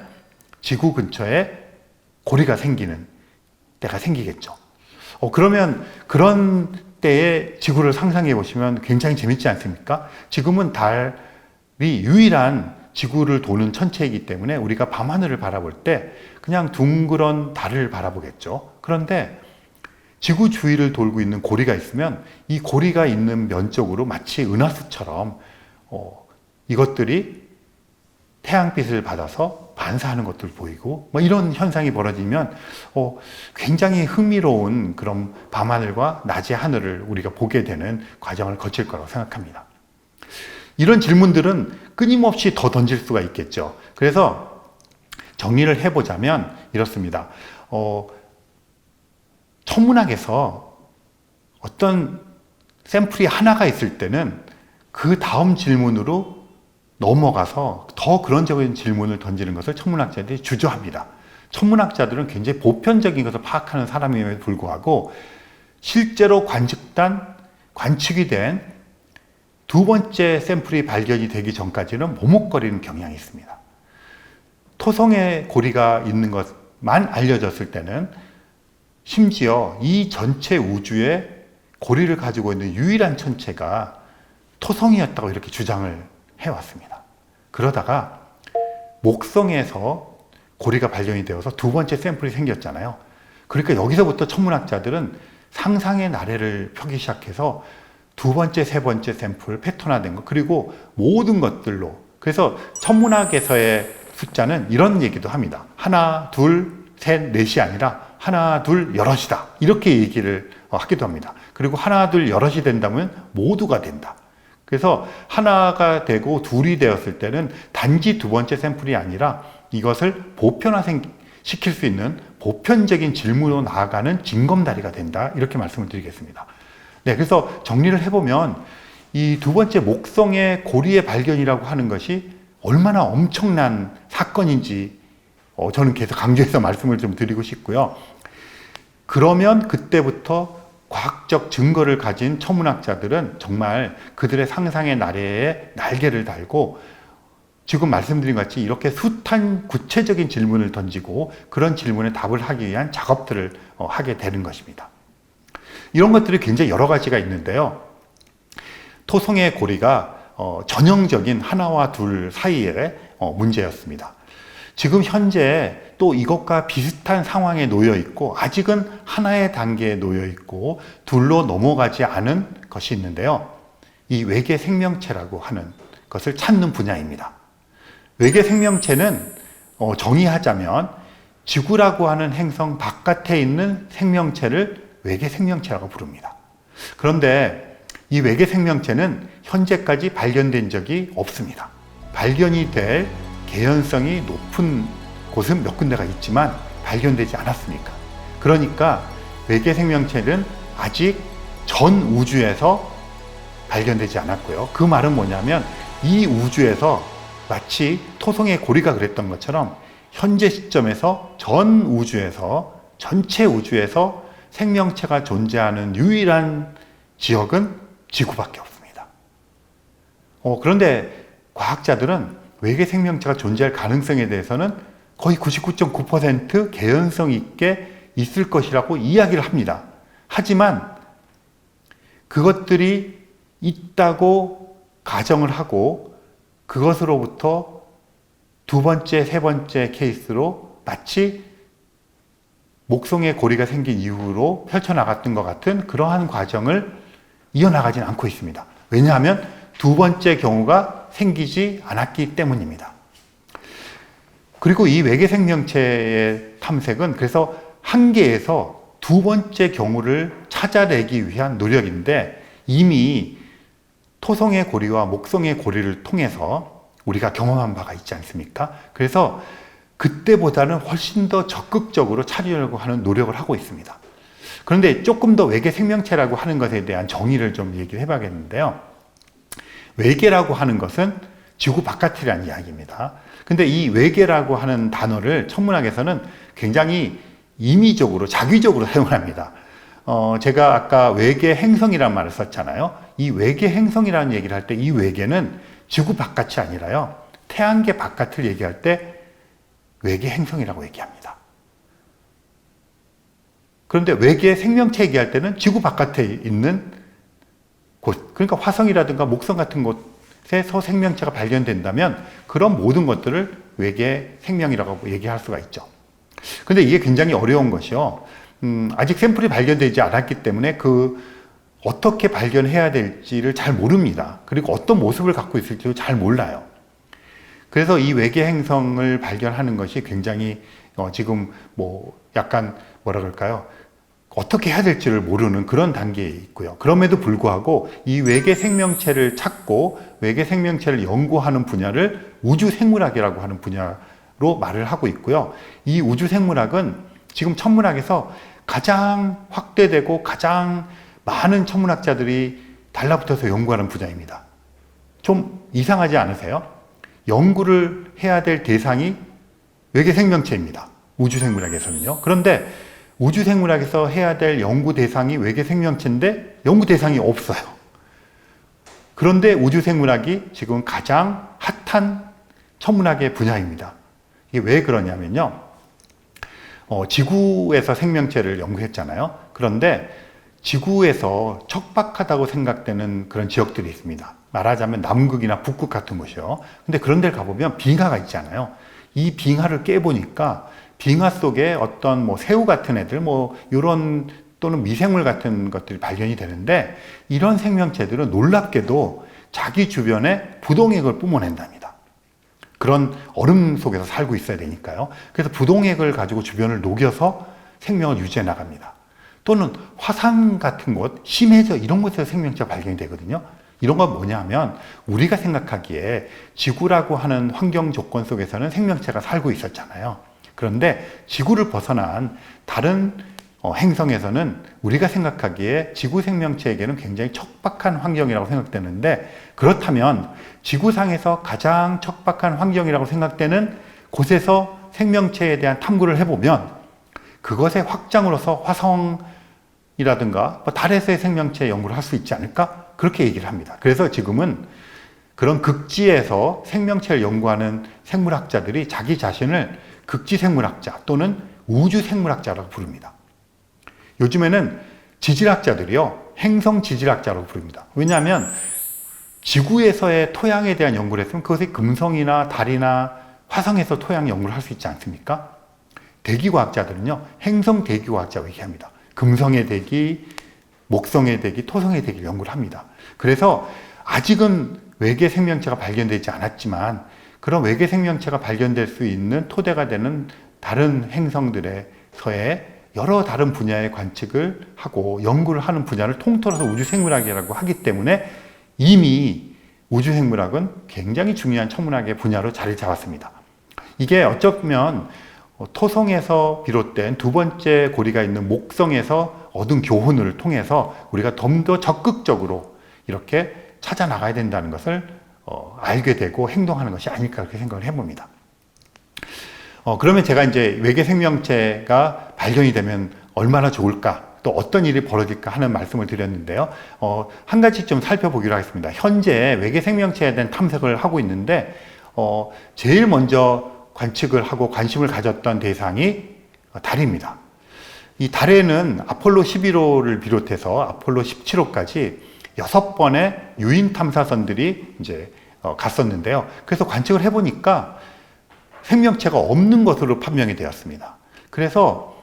지구 근처에 고리가 생기는 때가 생기겠죠. 그러면 그런 때에 지구를 상상해 보시면 굉장히 재밌지 않습니까? 지금은 달이 유일한 지구를 도는 천체이기 때문에 우리가 밤하늘을 바라볼 때 그냥 둥그런 달을 바라보겠죠. 그런데 지구 주위를 돌고 있는 고리가 있으면 이 고리가 있는 면 쪽으로 마치 은하수처럼 이것들이 태양빛을 받아서 반사하는 것들 보이고 이런 현상이 벌어지면 굉장히 흥미로운 그런 밤하늘과 낮의 하늘을 우리가 보게 되는 과정을 거칠 거라고 생각합니다. 이런 질문들은 끊임없이 더 던질 수가 있겠죠. 그래서 정리를 해보자면 이렇습니다. 천문학에서 어떤 샘플이 하나가 있을 때는 그 다음 질문으로 넘어가서 더 그런적인 질문을 던지는 것을 천문학자들이 주저합니다. 천문학자들은 굉장히 보편적인 것을 파악하는 사람임에도 불구하고 실제로 관측이 된 두 번째 샘플이 발견이 되기 전까지는 머뭇거리는 경향이 있습니다. 토성의 고리가 있는 것만 알려졌을 때는 심지어 이 전체 우주에 고리를 가지고 있는 유일한 천체가 토성이었다고 이렇게 주장을 해왔습니다. 그러다가 목성에서 고리가 발견이 되어서 두 번째 샘플이 생겼잖아요. 그러니까 여기서부터 천문학자들은 상상의 나래를 펴기 시작해서 두 번째, 세 번째 샘플, 패턴화된 것, 그리고 모든 것들로. 그래서 천문학에서의 숫자는 이런 얘기도 합니다. 하나, 둘, 셋, 넷이 아니라 하나, 둘, 여럿이다. 이렇게 얘기를 하기도 합니다. 그리고 하나, 둘, 여럿이 된다면 모두가 된다. 그래서 하나가 되고 둘이 되었을 때는 단지 두 번째 샘플이 아니라 이것을 보편화시킬 수 있는 보편적인 질문으로 나아가는 징검다리가 된다. 이렇게 말씀을 드리겠습니다. 네, 그래서 정리를 해보면 이 두 번째 목성의 고리의 발견이라고 하는 것이 얼마나 엄청난 사건인지 저는 계속 강조해서 말씀을 좀 드리고 싶고요. 그러면 그때부터 과학적 증거를 가진 천문학자들은 정말 그들의 상상의 나래에 날개를 달고 지금 말씀드린 것 같이 이렇게 숱한 구체적인 질문을 던지고 그런 질문에 답을 하기 위한 작업들을 하게 되는 것입니다. 이런 것들이 굉장히 여러 가지가 있는데요. 토성의 고리가 전형적인 하나와 둘 사이의 문제였습니다. 지금 현재 또 이것과 비슷한 상황에 놓여 있고 아직은 하나의 단계에 놓여 있고 둘로 넘어가지 않은 것이 있는데요. 이 외계 생명체라고 하는 것을 찾는 분야입니다. 외계 생명체는 정의하자면 지구라고 하는 행성 바깥에 있는 생명체를 외계 생명체라고 부릅니다. 그런데 이 외계 생명체는 현재까지 발견된 적이 없습니다. 발견이 될 개연성이 높은 곳은 몇 군데가 있지만 발견되지 않았으니까. 그러니까 외계 생명체는 아직 전 우주에서 발견되지 않았고요. 그 말은 뭐냐면 이 우주에서 마치 토성의 고리가 그랬던 것처럼 현재 시점에서 전 우주에서 전체 우주에서 생명체가 존재하는 유일한 지역은 지구밖에 없습니다. 그런데 과학자들은 외계 생명체가 존재할 가능성에 대해서는 거의 99.9% 개연성 있게 있을 것이라고 이야기를 합니다. 하지만 그것들이 있다고 가정을 하고 그것으로부터 두 번째, 세 번째 케이스로 마치 목성의 고리가 생긴 이후로 펼쳐나갔던 것 같은 그러한 과정을 이어나가진 않고 있습니다. 왜냐하면 두 번째 경우가 생기지 않았기 때문입니다. 그리고 이 외계 생명체의 탐색은 그래서 한계에서 두 번째 경우를 찾아내기 위한 노력인데 이미 토성의 고리와 목성의 고리를 통해서 우리가 경험한 바가 있지 않습니까? 그래서 그때보다는 훨씬 더 적극적으로 찾으려고 하는 노력을 하고 있습니다. 그런데 조금 더 외계 생명체라고 하는 것에 대한 정의를 좀 얘기를 해봐야겠는데요. 외계라고 하는 것은 지구 바깥이라는 이야기입니다. 근데 이 외계라고 하는 단어를 천문학에서는 굉장히 임의적으로, 자기적으로 사용합니다. 제가 아까 외계 행성이라는 말을 썼잖아요. 이 외계 행성이라는 얘기를 할 때 이 외계는 지구 바깥이 아니라요. 태양계 바깥을 얘기할 때 외계 행성이라고 얘기합니다. 그런데 외계 생명체 얘기할 때는 지구 바깥에 있는 곳, 그러니까 화성이라든가 목성 같은 곳에서 생명체가 발견된다면 그런 모든 것들을 외계 생명이라고 얘기할 수가 있죠. 근데 이게 굉장히 어려운 것이요. 아직 샘플이 발견되지 않았기 때문에 어떻게 발견해야 될지를 잘 모릅니다. 그리고 어떤 모습을 갖고 있을지도 잘 몰라요. 그래서 이 외계 행성을 발견하는 것이 굉장히 지금 약간 뭐라 그럴까요? 어떻게 해야 될지를 모르는 그런 단계에 있고요. 그럼에도 불구하고 이 외계 생명체를 찾고 외계 생명체를 연구하는 분야를 우주생물학이라고 하는 분야로 말을 하고 있고요. 이 우주생물학은 지금 천문학에서 가장 확대되고 가장 많은 천문학자들이 달라붙어서 연구하는 분야입니다. 좀 이상하지 않으세요? 연구를 해야 될 대상이 외계 생명체입니다. 우주생물학에서는요. 그런데 우주생물학에서 해야 될 연구 대상이 외계 생명체인데 연구 대상이 없어요. 그런데 우주생물학이 지금 가장 핫한 천문학의 분야입니다. 이게 왜 그러냐면요. 지구에서 생명체를 연구했잖아요. 그런데 지구에서 척박하다고 생각되는 그런 지역들이 있습니다. 말하자면 남극이나 북극 같은 곳이요. 근데 그런 데를 가보면 빙하가 있잖아요. 이 빙하를 깨보니까 빙하 속에 어떤 새우 같은 애들, 이런 또는 미생물 같은 것들이 발견이 되는데 이런 생명체들은 놀랍게도 자기 주변에 부동액을 뿜어낸답니다. 그런 얼음 속에서 살고 있어야 되니까요. 그래서 부동액을 가지고 주변을 녹여서 생명을 유지해 나갑니다. 또는 화산 같은 곳, 심해저 이런 곳에서 생명체가 발견이 되거든요. 이런 건 뭐냐면 우리가 생각하기에 지구라고 하는 환경 조건 속에서는 생명체가 살고 있었잖아요. 그런데 지구를 벗어난 다른 행성에서는 우리가 생각하기에 지구 생명체에게는 굉장히 척박한 환경이라고 생각되는데 그렇다면 지구상에서 가장 척박한 환경이라고 생각되는 곳에서 생명체에 대한 탐구를 해보면 그것의 확장으로서 화성이라든가 달에서의 생명체 연구를 할 수 있지 않을까? 그렇게 얘기를 합니다. 그래서 지금은 그런 극지에서 생명체를 연구하는 생물학자들이 자기 자신을 극지생물학자 또는 우주생물학자라고 부릅니다. 요즘에는 지질학자들이요, 행성지질학자라고 부릅니다. 왜냐하면 지구에서의 토양에 대한 연구를 했으면 그것이 금성이나 달이나 화성에서 토양 연구를 할 수 있지 않습니까? 대기과학자들은요, 행성대기과학자라고 얘기합니다. 금성의 대기, 목성의 대기, 토성의 대기를 연구를 합니다. 그래서 아직은 외계 생명체가 발견되지 않았지만 그런 외계 생명체가 발견될 수 있는 토대가 되는 다른 행성들에서의 여러 다른 분야의 관측을 하고 연구를 하는 분야를 통틀어서 우주생물학이라고 하기 때문에 이미 우주생물학은 굉장히 중요한 천문학의 분야로 자리 잡았습니다. 이게 어쩌면 토성에서 비롯된 두 번째 고리가 있는 목성에서 얻은 교훈을 통해서 우리가 좀 더 적극적으로 이렇게 찾아 나가야 된다는 것을 알게 되고 행동하는 것이 아닐까 그렇게 생각을 해봅니다. 그러면 제가 이제 외계 생명체가 발견이 되면 얼마나 좋을까, 또 어떤 일이 벌어질까 하는 말씀을 드렸는데요. 한 가지 좀 살펴보기로 하겠습니다. 현재 외계 생명체에 대한 탐색을 하고 있는데 제일 먼저 관측을 하고 관심을 가졌던 대상이 달입니다. 이 달에는 아폴로 11호를 비롯해서 아폴로 17호까지 6번의 유인 탐사선들이 이제 갔었는데요. 그래서 관측을 해보니까 생명체가 없는 것으로 판명이 되었습니다. 그래서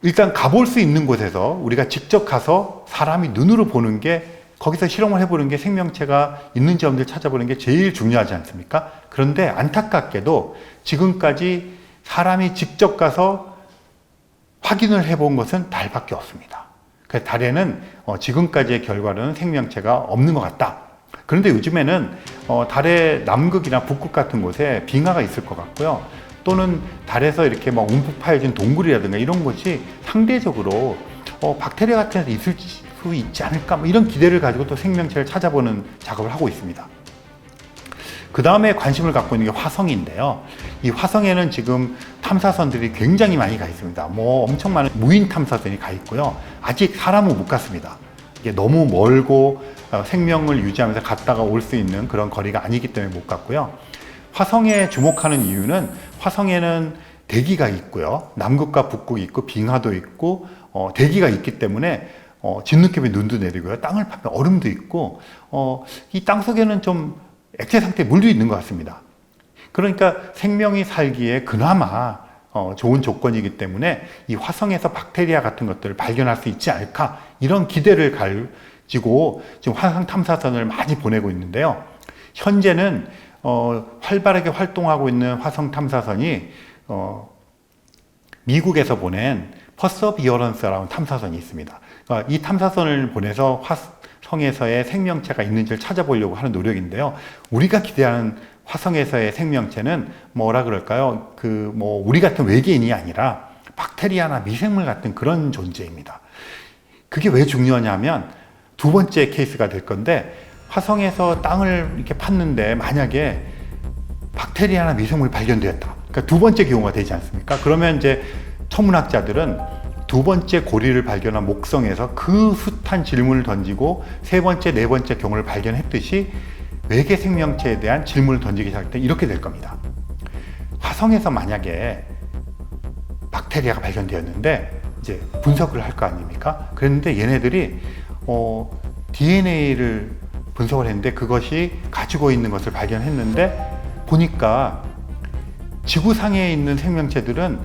일단 가볼 수 있는 곳에서 우리가 직접 가서 사람이 눈으로 보는 게, 거기서 실험을 해보는 게, 생명체가 있는지 없는지 찾아보는 게 제일 중요하지 않습니까? 그런데 안타깝게도 지금까지 사람이 직접 가서 확인을 해본 것은 달밖에 없습니다. 그래서 달에는 지금까지의 결과로는 생명체가 없는 것 같다. 그런데 요즘에는 달의 남극이나 북극 같은 곳에 빙하가 있을 것 같고요. 또는 달에서 이렇게 막 움푹 파여진 동굴이라든가 이런 것이 상대적으로 박테리아 같은 데 있을 수 있지 않을까, 뭐 이런 기대를 가지고 또 생명체를 찾아보는 작업을 하고 있습니다. 그 다음에 관심을 갖고 있는 게 화성인데요. 이 화성에는 지금 탐사선들이 굉장히 많이 가 있습니다. 뭐 엄청 많은 무인 탐사선이 가 있고요. 아직 사람은 못 갔습니다. 이게 너무 멀고 생명을 유지하면서 갔다가 올 수 있는 그런 거리가 아니기 때문에 못 갔고요. 화성에 주목하는 이유는 화성에는 대기가 있고요. 남극과 북극이 있고 빙하도 있고 대기가 있기 때문에 진눈깨비 눈도 내리고요. 땅을 파면 얼음도 있고 이 땅속에는 좀 액체 상태의 물도 있는 것 같습니다. 그러니까 생명이 살기에 그나마 좋은 조건이기 때문에 이 화성에서 박테리아 같은 것들을 발견할 수 있지 않을까, 이런 기대를 가지고 지금 화성 탐사선을 많이 보내고 있는데요. 현재는 활발하게 활동하고 있는 화성 탐사선이 미국에서 보낸 퍼서비어런스라는 탐사선이 있습니다. 이 탐사선을 보내서 화성에서의 생명체가 있는지를 찾아보려고 하는 노력인데요. 우리가 기대하는 화성에서의 생명체는 뭐라 그럴까요? 우리 같은 외계인이 아니라 박테리아나 미생물 같은 그런 존재입니다. 그게 왜 중요하냐면 두 번째 케이스가 될 건데, 화성에서 땅을 이렇게 팠는데 만약에 박테리아나 미생물이 발견되었다. 그러니까 두 번째 경우가 되지 않습니까? 그러면 이제 천문학자들은 두 번째 고리를 발견한 목성에서 그 숱한 질문을 던지고 세 번째, 네 번째 경우를 발견했듯이 외계 생명체에 대한 질문을 던지기 시작할 때 이렇게 될 겁니다. 화성에서 만약에 박테리아가 발견되었는데 이제 분석을 할 거 아닙니까? 그랬는데 얘네들이 DNA를 분석을 했는데 그것이 가지고 있는 것을 발견했는데 보니까 지구상에 있는 생명체들은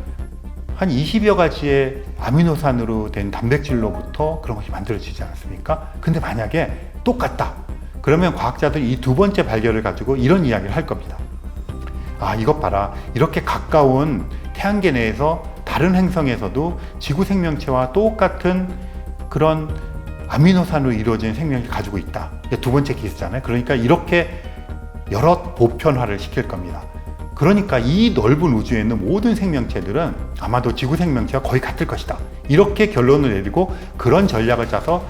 한 20여 가지의 아미노산으로 된 단백질로부터 그런 것이 만들어지지 않았습니까? 근데 만약에 똑같다. 그러면 과학자들이 이 두 번째 발견을 가지고 이런 이야기를 할 겁니다. 아, 이것 봐라. 이렇게 가까운 태양계 내에서 다른 행성에서도 지구 생명체와 똑같은 그런 아미노산으로 이루어진 생명을 가지고 있다. 두 번째 케이스잖아요. 그러니까 이렇게 여러 보편화를 시킬 겁니다. 그러니까 이 넓은 우주에 있는 모든 생명체들은 아마도 지구 생명체와 거의 같을 것이다. 이렇게 결론을 내리고 그런 전략을 짜서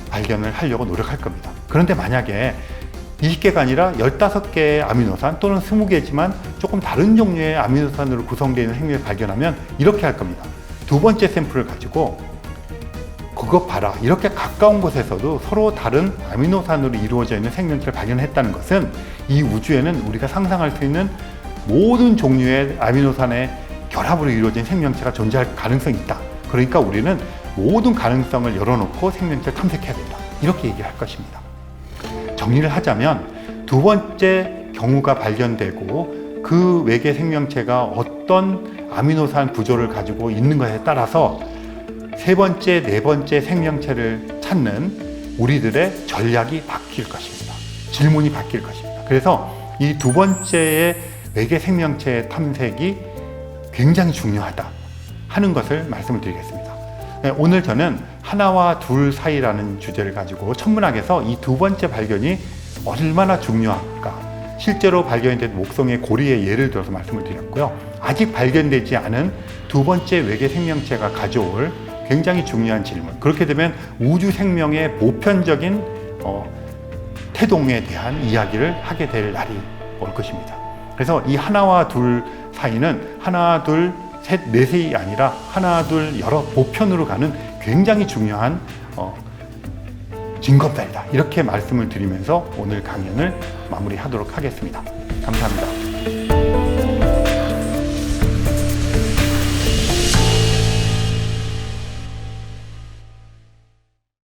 발견을 하려고 노력할 겁니다. 그런데 만약에 20개가 아니라 15개의 아미노산 또는 20개지만 조금 다른 종류의 아미노산으로 구성되어 있는 생명을 발견하면 이렇게 할 겁니다. 두 번째 샘플을 가지고 그것 봐라. 이렇게 가까운 곳에서도 서로 다른 아미노산으로 이루어져 있는 생명체를 발견했다는 것은 이 우주에는 우리가 상상할 수 있는 모든 종류의 아미노산의 결합으로 이루어진 생명체가 존재할 가능성이 있다. 그러니까 우리는 모든 가능성을 열어놓고 생명체를 탐색해야 된다. 이렇게 얘기할 것입니다. 정리를 하자면 두 번째 경우가 발견되고 그 외계 생명체가 어떤 아미노산 구조를 가지고 있는 것에 따라서 세 번째, 네 번째 생명체를 찾는 우리들의 전략이 바뀔 것입니다. 질문이 바뀔 것입니다. 그래서 이 두 번째의 외계 생명체 탐색이 굉장히 중요하다 하는 것을 말씀을 드리겠습니다. 오늘 저는 하나와 둘 사이라는 주제를 가지고 천문학에서 이 두 번째 발견이 얼마나 중요할까, 실제로 발견된 목성의 고리의 예를 들어서 말씀을 드렸고요. 아직 발견되지 않은 두 번째 외계 생명체가 가져올 굉장히 중요한 질문, 그렇게 되면 우주 생명의 보편적인 태동에 대한 이야기를 하게 될 날이 올 것입니다. 그래서 이 하나와 둘 사이는 하나, 둘, 셋, 넷이 아니라 하나, 둘, 여러 보편으로 가는 굉장히 중요한 징검다리다. 이렇게 말씀을 드리면서 오늘 강연을 마무리하도록 하겠습니다. 감사합니다.